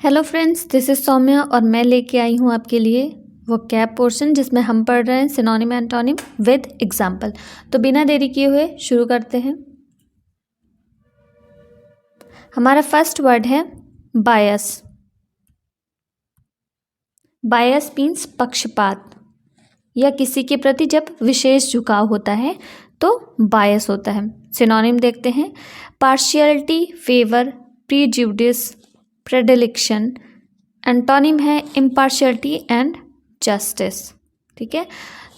Hello friends, this is Soumya और मैं लेके आई हूँ आपके लिए वो कैप पोर्शन जिसमें हम पढ़ रहे हैं सिनोनिम एंटोनिम विद एग्जाम्पल। तो बिना देरी किए हुए शुरू करते हैं। हमारा फर्स्ट वर्ड है बायस। बायस मीन्स पक्षपात या किसी के प्रति जब विशेष झुकाव होता है तो बायस होता है। सिनोनिम देखते हैं। Partiality, favour, prejudice, predilection. Antonym है इम्पार्शियलिटी एंड जस्टिस। ठीक है,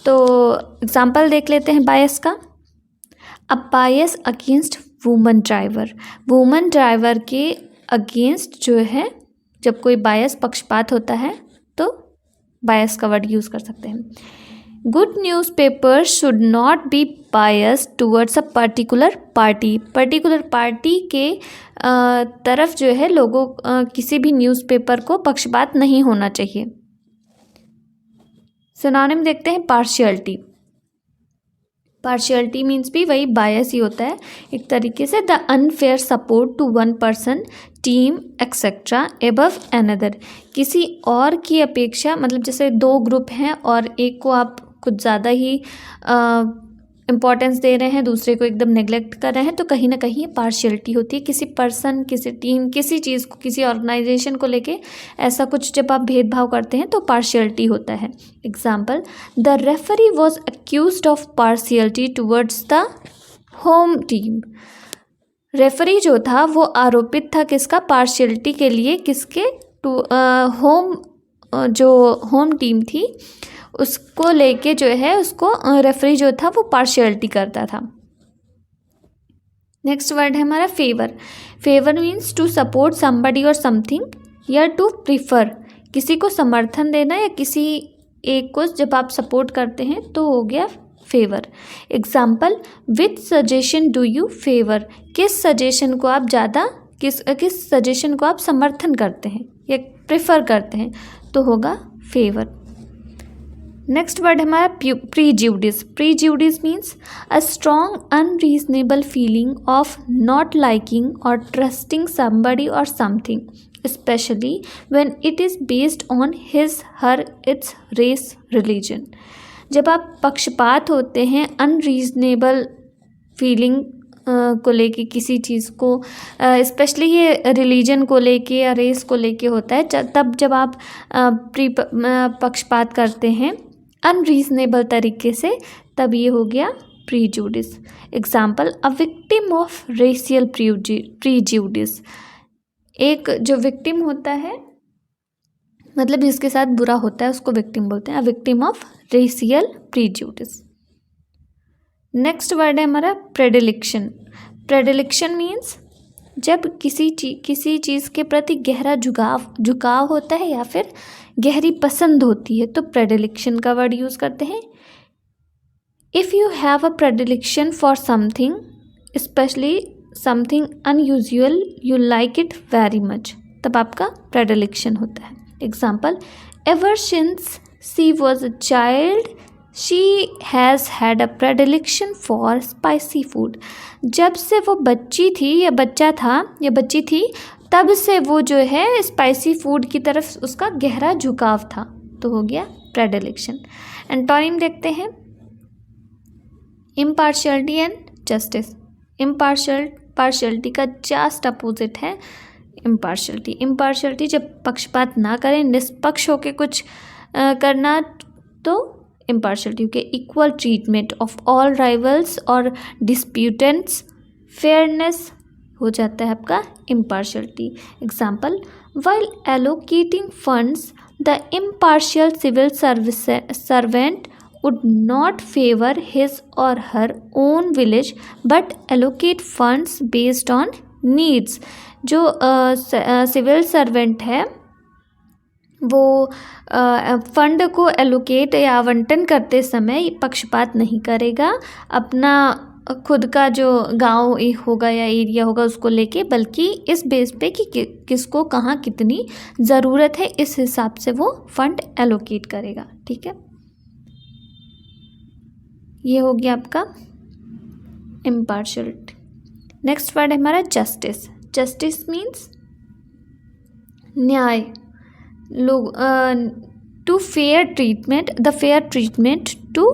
तो एग्जाम्पल देख लेते हैं बायस का। A bias against woman driver. Woman driver के अगेंस्ट जो है जब कोई बायस पक्षपात होता है तो बायस का वर्ड यूज़ कर सकते हैं। Good news paper should not be bias towards a particular party. Particular party के तरफ जो है लोगों किसी भी न्यूज़पेपर को पक्षपात नहीं होना चाहिए। सिनोनिम देखते हैं पार्शियलिटी। पार्शियलिटी मीन्स भी वही बायस ही होता है एक तरीके से। The unfair support to one person, team etcetera above another. किसी और की अपेक्षा, मतलब जैसे दो ग्रुप हैं और एक को आप कुछ ज़्यादा ही इम्पोर्टेंस दे रहे हैं, दूसरे को एकदम नेग्लेक्ट कर रहे हैं, तो कहीं ना कहीं पार्शियलिटी होती है। किसी पर्सन, किसी टीम, किसी चीज़ को, किसी ऑर्गेनाइजेशन को लेके ऐसा कुछ जब आप भेदभाव करते हैं तो पार्शियलिटी होता है। Example, the referee was accused of partiality towards the home team. Referee जो था वो आरोपित था किसका? पार्शियलिटी के लिए। किसके? जो होम टीम थी उसको लेके जो है उसको रेफरी जो था वो पार्शियलिटी करता था। नेक्स्ट वर्ड है हमारा favour. Favour means to support somebody और समथिंग या टू प्रीफर। किसी को समर्थन देना या किसी एक को जब आप सपोर्ट करते हैं तो हो गया favour. Example, which suggestion do you favour. किस सजेशन को आप ज़्यादा किस सजेशन को आप समर्थन करते हैं या प्रेफर करते हैं, तो होगा फेवर। नेक्स्ट वर्ड हमारा prejudice. Prejudice means a strong unreasonable feeling of not liking और ट्रस्टिंग समबडी और something, especially when it is based on his, her, its race, religion। जब आप पक्षपात होते हैं, अनरीजनेबल फीलिंग को लेके किसी चीज़ को, स्पेशली ये रिलीजन को लेके या रेस को लेके होता है, तब जब आप पक्षपात करते हैं अनरीजनेबल तरीके से, तब ये हो गया prejudice. Example, a victim of racial prejudice. एक जो विक्टिम होता है, मतलब जिसके साथ बुरा होता है उसको विक्टिम बोलते हैं। A victim of racial prejudice. Next word है हमारा प्रेडिलेक्शन। प्रेडिलेक्शन मीन्स जब किसी चीज़ के प्रति गहरा झुकाव होता है या फिर गहरी पसंद होती है तो प्रेडिलेक्शन का वर्ड यूज़ करते हैं। If you have a predilection for something, especially something unusual, you like it very much, तब आपका प्रेडिलेक्शन होता है। Example, ever since she was a child she has had a predilection for spicy food. जब से वो बच्ची थी या बच्चा था या बच्ची थी, तब से वो जो है स्पाइसी फूड की तरफ उसका गहरा झुकाव था, तो हो गया प्रेडिलेक्शन। एंटोनिम देखते हैं। Impartiality and justice. पार्शियलिटी का जस्ट अपोजिट है इम्पार्शियलिटी। इम्पार्शियलिटी जब पक्षपात ना करें, निष्पक्ष होकर कुछ करना, तो इम्पार्शियलिटी के equal treatment of all rivals और डिस्प्यूटेंट्स, फेयरनेस हो जाता है आपका impartiality. Example, while allocating funds the impartial civil servant would not favor his or her own village but allocate funds based on needs। जो civil servant है वो fund को allocate या आवंटन करते समय पक्षपात नहीं करेगा अपना खुद का जो गांव होगा या एरिया होगा उसको लेके, बल्कि इस बेस पे कि किसको कहाँ कितनी ज़रूरत है इस हिसाब से वो फंड एलोकेट करेगा। ठीक है, ये हो गया आपका इम्पार्शियलिटी। नेक्स्ट वर्ड है हमारा जस्टिस। जस्टिस मीन्स न्याय, लोग to fair treatment, the fair treatment to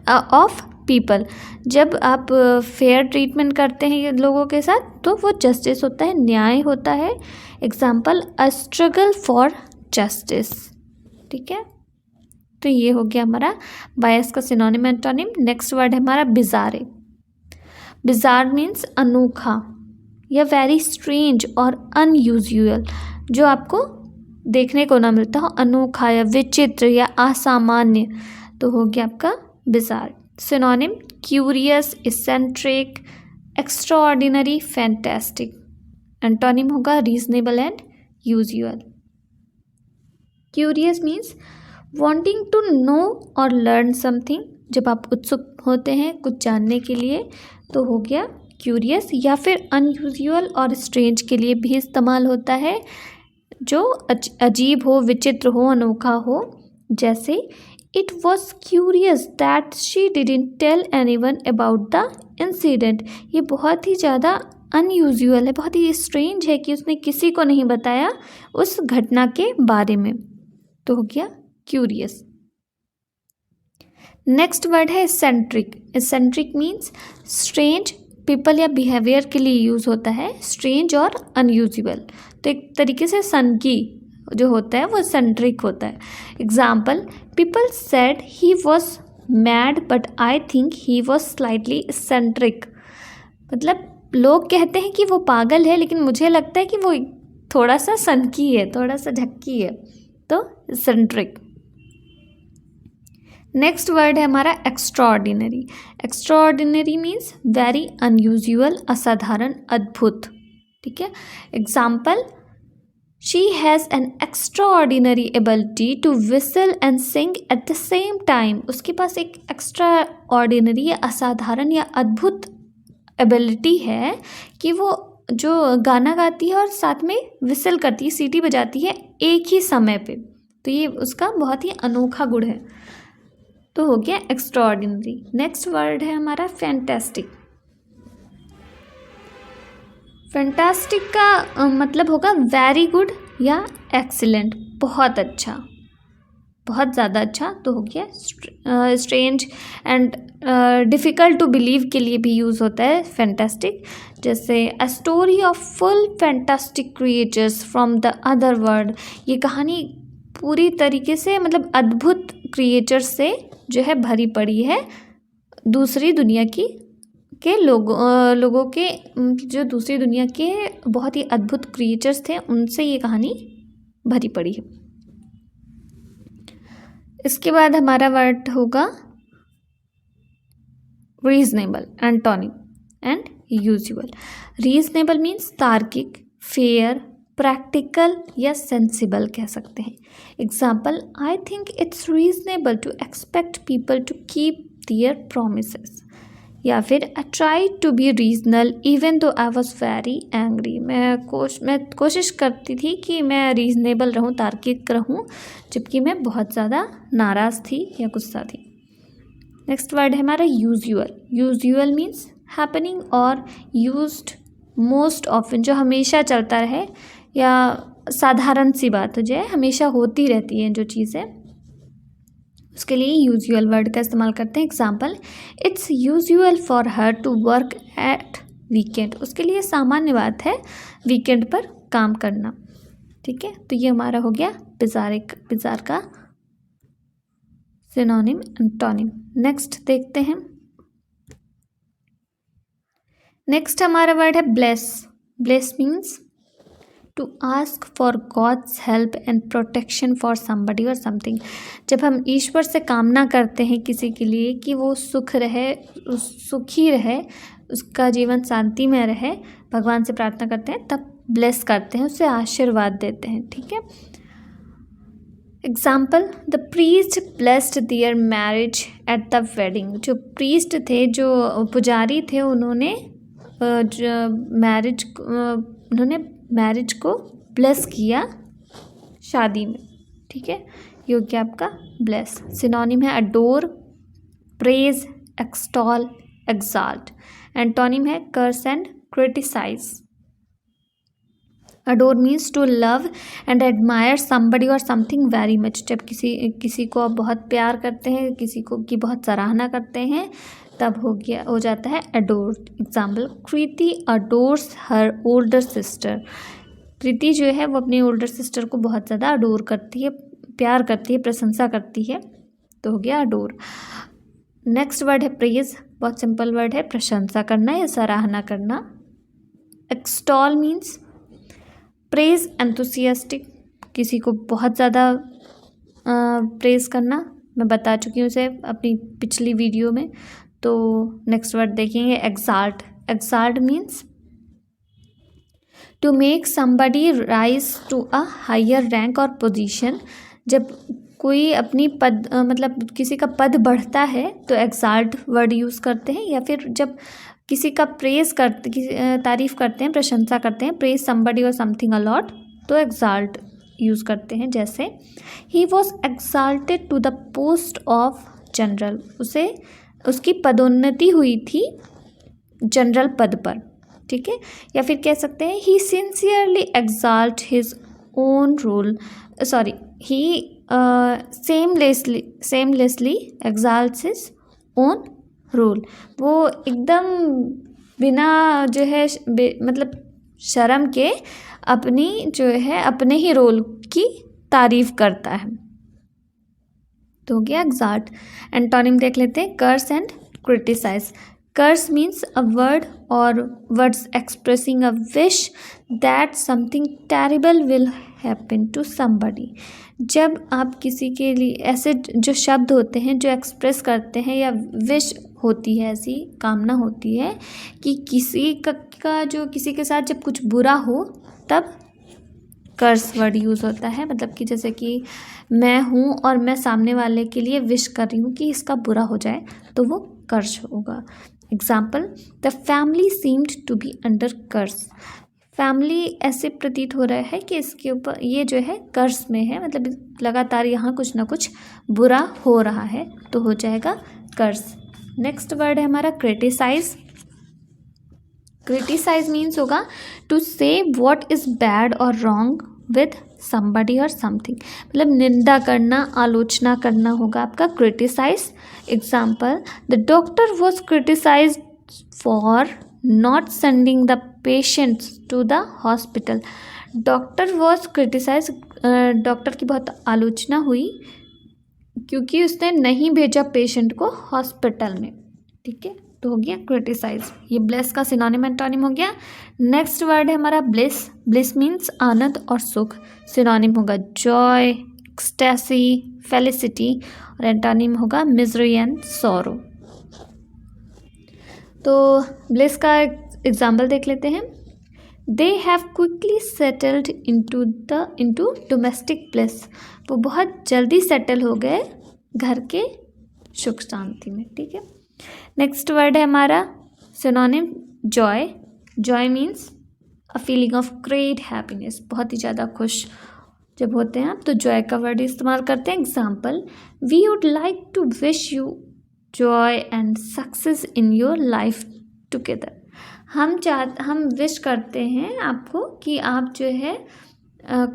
of people. जब आप फेयर ट्रीटमेंट करते हैं ये लोगों के साथ तो वो जस्टिस होता है, न्याय होता है। Example, a struggle for justice. ठीक है, तो ये हो गया हमारा बायस का सिनोनिम एंटोनिम। नेक्स्ट वर्ड है हमारा बिजारे। बिजार मीन्स अनोखा या वेरी स्ट्रेंज और अनयूजुअल, जो आपको देखने को ना मिलता हो, अनोखा या विचित्र या असामान्य, तो हो गया आपका bizarre. Synonym, curious, eccentric, extraordinary, fantastic. Antonym होगा reasonable and usual. Curious means wanting to know और लर्न समथिंग, जब आप उत्सुक होते हैं कुछ जानने के लिए तो हो गया क्यूरियस। या फिर अनयूजुअल और स्ट्रेंज के लिए भी इस्तेमाल होता है, जो अजीब हो, विचित्र हो, अनोखा हो। जैसे it was curious that she didn't tell anyone about the incident. ये बहुत ही ज़्यादा अनयूजुअल है, बहुत ही स्ट्रेंज है कि उसने किसी को नहीं बताया उस घटना के बारे में, तो हो गया क्यूरियस। नेक्स्ट वर्ड है eccentric. Eccentric means strange, people या बिहेवियर के लिए यूज़ होता है, स्ट्रेंज और अनयूजुअल। तो एक तरीके से सनकी जो होता है वो एसेंट्रिक होता है। Example, people said he was mad but I think he was slightly eccentric. मतलब लोग कहते हैं कि वो पागल है लेकिन मुझे लगता है कि वो थोड़ा सा सनकी है, थोड़ा सा झक्की है, तो एसेंट्रिक। नेक्स्ट वर्ड है हमारा extraordinary. Extraordinary means very unusual, असाधारण, अद्भुत। ठीक है, example, she has an extraordinary ability to whistle and sing at the same time. उसके पास एक एक्स्ट्रा ऑर्डिनरी या असाधारण या अद्भुत एबिलिटी है कि वो जो गाना गाती है और साथ में विसल करती है, सीटी बजाती है एक ही समय पे, तो ये उसका बहुत ही अनोखा गुण है, तो हो गया एक्स्ट्राऑर्डिनरी। नेक्स्ट वर्ड है हमारा फैंटास्टिक। फैंटास्टिक का मतलब होगा वेरी गुड या एक्सीलेंट, बहुत अच्छा, बहुत ज़्यादा अच्छा, तो हो गया strange and difficult to believe के लिए भी यूज़ होता है फैंटास्टिक। जैसे a story of full fantastic creatures from the other world. ये कहानी पूरी तरीके से मतलब अद्भुत क्रिएचर्स से जो है भरी पड़ी है, दूसरी दुनिया की के लोगों के, जो दूसरी दुनिया के बहुत ही अद्भुत क्रिएचर्स थे उनसे ये कहानी भरी पड़ी है। इसके बाद हमारा वर्ड होगा reasonable, antonym and usual. Reasonable means तार्किक, फेयर, प्रैक्टिकल या सेंसिबल कह सकते हैं। Example, I think it's reasonable to expect people to keep their promises. या फिर I try to be regional even though I was very angry. मैं कोशिश करती थी कि मैं रीजनेबल रहूं, तार्किक रहूं, जबकि मैं बहुत ज़्यादा नाराज़ थी या गुस्सा थी। नेक्स्ट वर्ड है हमारा यूजुअल। यूजुअल मीन्स हैपनिंग और यूज्ड मोस्ट ऑफन, जो हमेशा चलता रहे या साधारण सी बात हो जाए, हमेशा होती रहती है जो चीज़ें, उसके लिए यूजुअल वर्ड का इस्तेमाल करते हैं। Example, it's usual for her to work at weekend. उसके लिए सामान्य बात है वीकेंड पर काम करना। ठीक है, तो ये हमारा हो गया बिजार का सिनोनिम एंटोनिम। नेक्स्ट देखते हैं। नेक्स्ट हमारा वर्ड है bless. Bless means to ask for God's help and protection for somebody और समथिंग। जब हम ईश्वर से कामना करते हैं किसी के लिए कि वो सुखी रहे, उसका जीवन शांति में रहे, भगवान से प्रार्थना करते हैं, तब ब्लेस करते हैं, उससे आशीर्वाद देते हैं। ठीक है, example, the priest blessed their marriage at the wedding. जो प्रीस्ट थे, जो पुजारी थे, उन्होंने मैरिज को ब्लेस किया शादी में। ठीक है, ये हो गया आपका ब्लेस। सिनोनिम है adore, praise, extol, exalt. Antonym है curse and criticise. Adore means to love and admire somebody और समथिंग वेरी मच। जब किसी को आप बहुत प्यार करते हैं, किसी को की बहुत सराहना करते हैं, तब हो जाता है अडोर। एग्जाम्पल, कृति अडोर्स हर ओल्डर सिस्टर। कृति जो है वो अपनी ओल्डर सिस्टर को बहुत ज़्यादा अडोर करती है, प्यार करती है, प्रशंसा करती है, तो हो गया अडोर। नेक्स्ट वर्ड है प्रेज। बहुत सिंपल वर्ड है, प्रशंसा करना या सराहना करना। एक्सटॉल मीन्स प्रेज एंथुसियास्टिक, किसी को बहुत ज़्यादा प्रेज करना। मैं बता चुकी हूँ उसे अपनी पिछली वीडियो में। तो नेक्स्ट वर्ड देखेंगे exalt. Exalt means to make somebody rise to a higher rank और पोजीशन। जब कोई अपनी पद मतलब किसी का पद बढ़ता है तो एक्साल्ट वर्ड यूज़ करते हैं, या फिर जब किसी का तारीफ़ करते हैं, प्रशंसा करते हैं, प्रेज समबडी और समथिंग अलॉट, तो एक्साल्ट यूज़ करते हैं। जैसे he was exalted to the post of general, उसकी पदोन्नति हुई थी जनरल पद पर, ठीक है। या फिर कह सकते हैं he sincerely exalt his own role, sorry he seamlessly exalts his own role. वो एकदम बिना जो है मतलब शर्म के अपने ही रोल की तारीफ करता है, तो हो गया एक्साल्ट। एंटोनिम देख लेते हैं, curse and criticise. Curse means a word और words expressing a wish that something terrible will happen to somebody. जब आप किसी के लिए ऐसे जो शब्द होते हैं जो एक्सप्रेस करते हैं, या विश होती है, ऐसी कामना होती है कि किसी के साथ जब कुछ बुरा हो, तब कर्स वर्ड यूज़ होता है। मतलब कि जैसे कि मैं हूँ और मैं सामने वाले के लिए विश कर रही हूँ कि इसका बुरा हो जाए, तो वो कर्स होगा। Example, the family seemed to be under curse. Family ऐसे प्रतीत हो रहा है कि इसके ऊपर ये जो है कर्स में है, मतलब लगातार यहाँ कुछ ना कुछ बुरा हो रहा है, तो हो जाएगा कर्स। नेक्स्ट वर्ड है हमारा क्रिटिसाइज। क्रिटिसाइज मीन्स होगा to say what is bad or wrong with somebody और समथिंग। मतलब निंदा करना, आलोचना करना होगा आपका criticise. Example, the doctor was criticise for not sending the patients to the hospital. Doctor was criticise, doctor की बहुत आलोचना हुई क्योंकि उसने नहीं भेजा पेशेंट को हॉस्पिटल में, ठीक है, तो हो गया क्रिटिसाइज। ये ब्लेस का सिनोनिम एंटोनिम हो गया। नेक्स्ट वर्ड है हमारा ब्लिस। ब्लिस मीन्स आनंद और सुख। सिनोनिम होगा जॉय, एक्सटेसी, फेलिसिटी, और एंटोनिम होगा मिजरी एंड सॉरो। तो ब्लिस का एग्जाम्पल देख लेते हैं। They have quickly settled into domestic bliss. वो बहुत जल्दी सेटल हो गए घर के सुख शांति में, ठीक है। नेक्स्ट वर्ड है हमारा synonym Joy. Joy means a feeling of great happiness. बहुत ही ज़्यादा खुश जब होते हैं आप, तो जॉय का वर्ड इस्तेमाल करते हैं। Example, we would like to wish you joy and success in your life together. हम विश करते हैं आपको कि आप जो है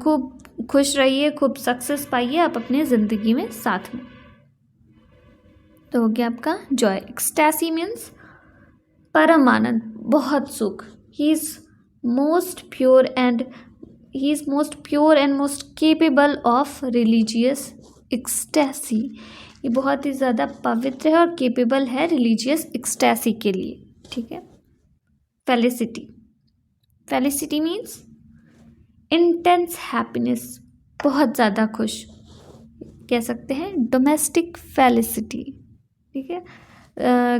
खूब खुश रहिए, खूब सक्सेस पाइए आप अपने ज़िंदगी में साथ में, तो हो गया आपका जॉय। एक्सटेसी मीन्स परम आनंद, बहुत सुख। He is most pure and most capable of religious ecstasy. ये बहुत ही ज़्यादा पवित्र है और केपेबल है रिलीजियस एक्सटेसी के लिए, ठीक है। Felicity. Felicity means intense happiness, बहुत ज़्यादा खुश, कह सकते हैं डोमेस्टिक फेलिसिटी, ठीक है।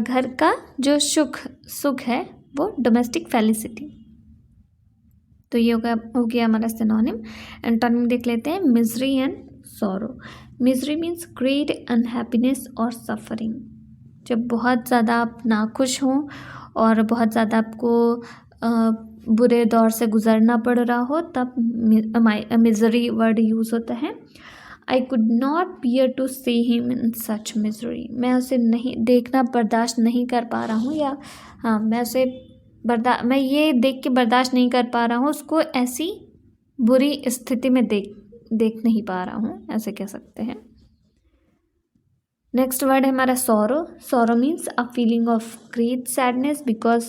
घर का जो सुख है वो डोमेस्टिक फेलिसिटी। तो ये हो गया हमारा सिनोनिम। एंटोनिम देख लेते हैं, misery and sorrow. Misery means great unhappiness और सफरिंग। जब बहुत ज़्यादा आप नाखुश हों और बहुत ज़्यादा आपको बुरे दौर से गुज़रना पड़ रहा हो, तब मिजरी वर्ड यूज़ होता है। I could not bear to see him in such misery. मैं उसे नहीं देखना बर्दाश्त नहीं कर पा रहा हूँ, या हाँ मैं ये देख के बर्दाश्त नहीं कर पा रहा हूँ उसको ऐसी बुरी स्थिति में देख नहीं पा रहा हूँ, ऐसे कह सकते हैं। नेक्स्ट वर्ड है हमारा sorrow. Sorrow means a feeling of great sadness because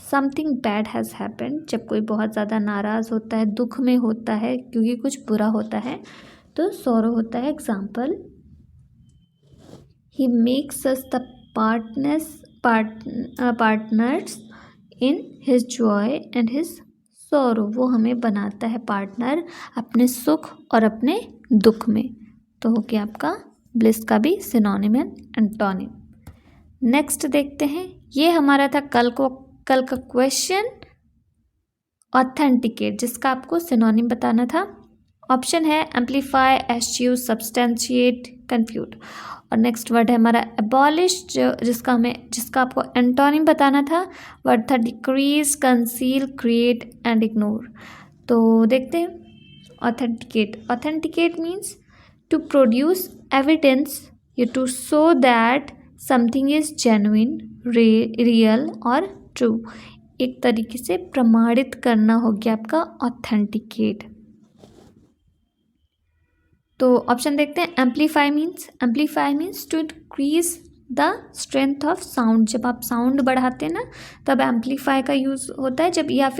something bad has happened. जब कोई बहुत ज़्यादा नाराज़ होता है, दुख में होता है क्योंकि कुछ बुरा होता है, तो सॉरो होता है। Example, he makes us the partners in his Joy and his sorrow. वो हमें बनाता है पार्टनर अपने सुख और अपने दुख में। तो हो गया आपका ब्लिस का भी सिनोनिम एंड एंटोनिम। नेक्स्ट देखते हैं, ये हमारा था कल का क्वेश्चन ऑथेंटिकेट, जिसका आपको सिनोनिम बताना था। ऑप्शन है एम्पलीफाई, एश्च्यू, सब्सटेंशिएट, कन्फ्यूट। और नेक्स्ट वर्ड है हमारा एबॉलिश, जिसका आपको एंटोनिम बताना था। वर्ड था decrease, conceal, create and ignore. तो देखते हैं authenticate. Authenticate means to produce evidence या to show that something is genuine, real और ट्रू। एक तरीके से प्रमाणित करना हो गया आपका ऑथेंटिकेट। तो ऑप्शन देखते हैं, amplify means to increase the strength of sound. जब आप साउंड बढ़ाते हैं ना, तब एम्पलीफाई का यूज़ होता है।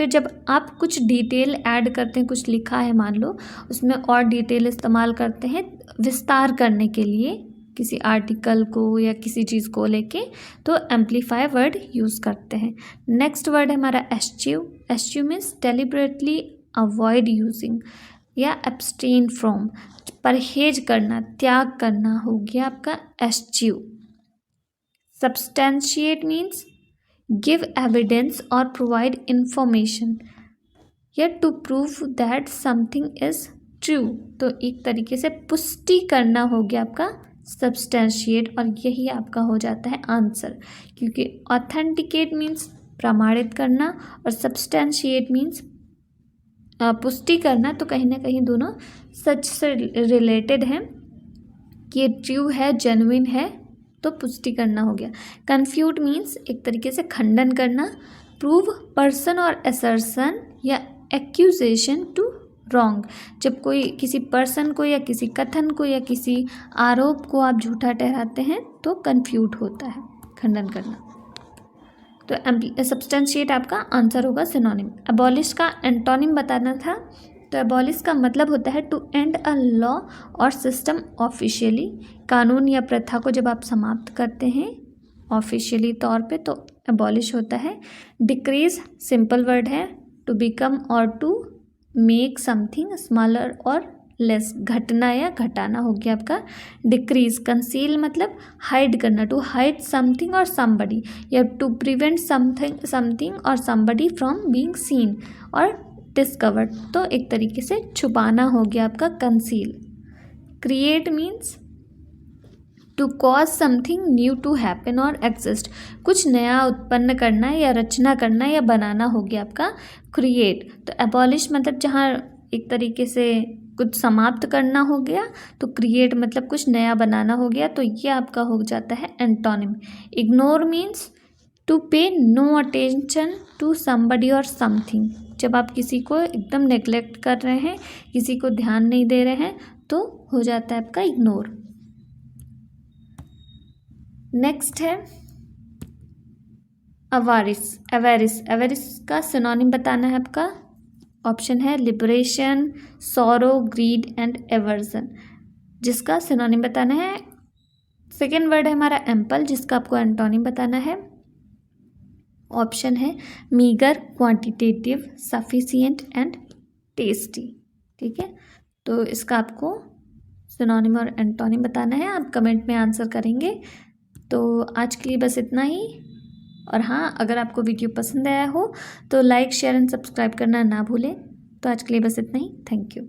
जब आप कुछ डिटेल ऐड करते हैं, कुछ लिखा है मान लो, उसमें और डिटेल इस्तेमाल करते हैं विस्तार करने के लिए किसी आर्टिकल को या किसी चीज़ को लेके, तो एम्पलीफाई वर्ड यूज़ करते हैं। नेक्स्ट वर्ड है हमारा eschew. Eschew means deliberately avoid using या एब्सटेन फ्रॉम। परहेज करना, त्याग करना हो गया आपका eschew. Substantiate means give evidence or provide information या to prove that something is true. तो एक तरीके से पुष्टि करना हो गया आपका सब्सटेंशिएट, और यही आपका हो जाता है आंसर, क्योंकि ऑथेंटिकेट मीन्स प्रमाणित करना और सब्सटेंशिएट मीन्स पुष्टि करना। तो कहीं ना कहीं दोनों सच से रिलेटेड हैं कि ये ट्रू है, जेन्युइन है, तो पुष्टि करना हो गया। कन्फ्यूट मीन्स एक तरीके से खंडन करना। प्रूव पर्सन और असर्शन या एक्यूजेशन टू रॉन्ग। जब कोई किसी पर्सन को या किसी कथन को या किसी आरोप को आप झूठा ठहराते हैं, तो कन्फ्यूट होता है, खंडन करना। तो सब्सटेंशिएट आपका आंसर होगा सिनोनिम। अबॉलिश का एंटोनिम बताना था। तो अबॉलिश का मतलब होता है टू एंड अ लॉ और सिस्टम ऑफिशियली। कानून या प्रथा को जब आप समाप्त करते हैं ऑफिशियली तौर पे, तो अबॉलिश होता है। डिक्रीज सिंपल वर्ड है, to become or to make something smaller or less. घटना या घटाना हो गया आपका डिक्रीज। कंसील मतलब हाइड करना, to hide something or somebody, या to prevent something or somebody from being seen or discovered. तो एक तरीके से छुपाना हो गया आपका conceal. Create means to cause something new to happen or exist. कुछ नया उत्पन्न करना या रचना करना या बनाना हो गया आपका क्रिएट। तो एबॉलिश मतलब जहाँ एक तरीके से कुछ समाप्त करना हो गया, तो क्रिएट मतलब कुछ नया बनाना हो गया, तो ये आपका हो जाता है एंटोनिम। इग्नोर मीन्स टू पे नो अटेंशन टू समबडी और समथिंग। जब आप किसी को एकदम नेग्लेक्ट कर रहे हैं, किसी को ध्यान नहीं दे रहे हैं, तो हो जाता है आपका इग्नोर। नेक्स्ट है अवारिस। एवेरिस का सिनोनिम बताना है आपका। ऑप्शन है liberation, sorrow, grid and aversion, जिसका सिनोनिम बताना है। सेकेंड वर्ड है हमारा एम्पल, जिसका आपको एंटोनिम बताना है। ऑप्शन है meagre, quantitative, sufficient and tasty. ठीक है, तो इसका आपको सिनोनिम और एंटोनिम बताना है। आप कमेंट में आंसर करेंगे। तो आज के लिए बस इतना ही। और हाँ, अगर आपको वीडियो पसंद आया हो तो लाइक, शेयर एंड सब्सक्राइब करना ना भूलें। तो आज के लिए बस इतना ही। Thank you.